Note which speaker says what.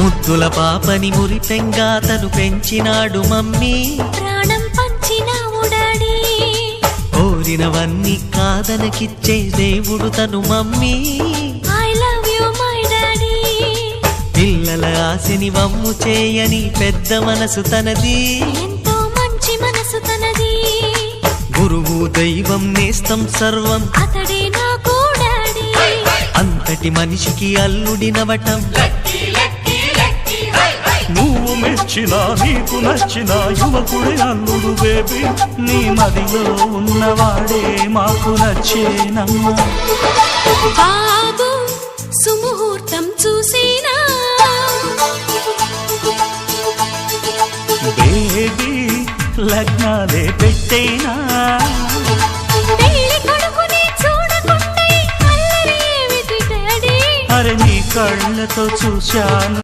Speaker 1: ముద్దుల పాపని మురిపెంగా తను పెంచినాడు మమ్మీ,
Speaker 2: ప్రాణం పంచినావు డాడీ.
Speaker 1: కోరినవన్నీ కాదనకిచ్చే దేవుడు తను mummy,
Speaker 2: I love you my daddy.
Speaker 1: పిల్లల ఆశని వమ్ము చేయని పెద్ద మనసు తనది,
Speaker 2: ఎంతో మంచి మనసు తనది.
Speaker 1: గురువు దైవం నేస్తం సర్వం
Speaker 2: అతడే నాకు డాడీ.
Speaker 1: అంతటి మనిషికి అల్లుడినవటం,
Speaker 3: నువ్వు మెచ్చిన నీకు నచ్చిన యువకుడే అల్లుడు బేబీ, నీ మదిలో ఉన్నవాడే మాకు నచ్చేనమ్మా.
Speaker 2: బాబు సుముహూర్తం చూసినా,
Speaker 3: బేబీ లగ్నాలే పెట్టేనా,
Speaker 2: పెళ్లి కొడుకుని చూడకుంటే అల్లరి ఏమిటి డాడీ.
Speaker 3: అరే నీ కళ్ళతో చూశాను